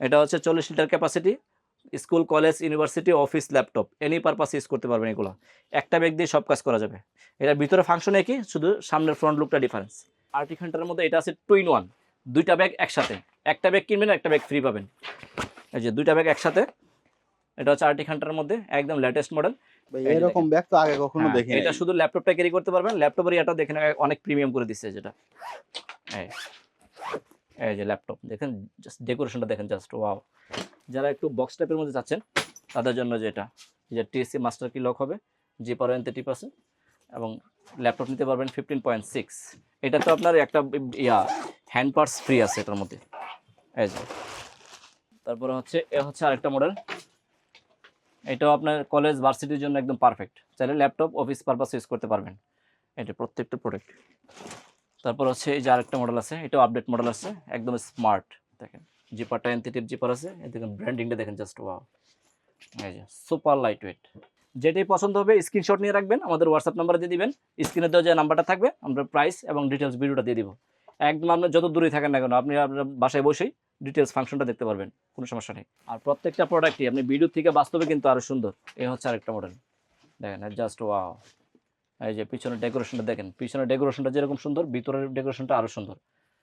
এটা হচ্ছে 40 litre capacity, school, college, university, office, laptop any purpose use করতে পারবেন এগুলো। একটা ব্যাগ দিয়ে সব কাজ করা যাবে। এটার ভিতরে ফাংশন একই, শুধু সামনের ফ্রন্ট লুকটা ডিফারেন্স। আরটি হান্টারের মধ্যে এটা আছে 2 in 1, দুইটা ব্যাগ একসাথে। একটা ব্যাগ কিনবেন, একটা ব্যাগ ফ্রি পাবেন। এই যে দুইটা ব্যাগ একসাথে, এটা হচ্ছে আরটি হান্টারের মধ্যে একদম লেটেস্ট মডেল। ভাই এরকম ব্যাগ তো আগে কখনো দেখি নাই। এটা শুধু ল্যাপটপটা ক্যারি করতে পারবেন, ল্যাপটপের এটা দেখেন অনেক প্রিমিয়াম করে দিচ্ছে যেটা। এই যে ল্যাপটপ দেখেন, জাস্ট ডেকোরেশনটা দেখেন, জাস্ট ওয়াও। যারা একটু বক্স টাইপের মধ্যে যাচ্ছেন তাদের জন্য যেটা, যে টিএসসি মাস্টার কি লক হবে, জিপার এনতে টিপ আছে, এবং ল্যাপটপ নিতে পারবেন 15.6। এটা তো আপনার একটা হ্যান্ড পার্টস ফ্রি আছে এটার মধ্যে। এই যে তারপরে হচ্ছে আরেকটা মডেল, এটাও আপনার কলেজ ভার্সিটির জন্য একদম পারফেক্ট, চাইলে ল্যাপটপ অফিস পারপাস ইউজ করতে পারবেন। এটা প্রত্যেকটা প্রোডাক্ট। তারপর হচ্ছে এই যে আরেকটা মডেল আছে, এটাও আপডেট মডেল আছে, একদম স্মার্ট। দেখেন জিপারটা এনথিটিভ জিপার আছে, দেখেন ব্র্যান্ডিংটা দেখেন, জাস্ট ওয়াও। এই যে সুপার লাইট ওয়েট। যেটাই পছন্দ হবে স্ক্রিনশট নিয়ে রাখবেন, আমাদের হোয়াটসঅ্যাপ নাম্বারে দিয়ে দিবেন। স্ক্রিনে দেওয়া যে নাম্বারটা থাকবে, আমরা প্রাইস এবং ডিটেলস ভিডিওটা দিয়ে দিব। একদম আপনার যত দূরেই থাকেন না কেন, আপনি আপনার বাসায় বসেই ডিটেলস ফাংশনটা দেখতে পারবেন, কোনো সমস্যা নেই। আর প্রত্যেকটা প্রোডাক্টই আপনি ভিডিও থেকে বাস্তবে কিন্তু আরও সুন্দর। এই হচ্ছে আরেকটা মডেল, দেখেন জাস্ট ওয়াও। এই যে পিছনের ডেকোরেশনটা দেখেন, পিছনের ডেকোরেশনটা যেরকম সুন্দর, ভিতরের ডেকোরেশনটা আরও সুন্দর।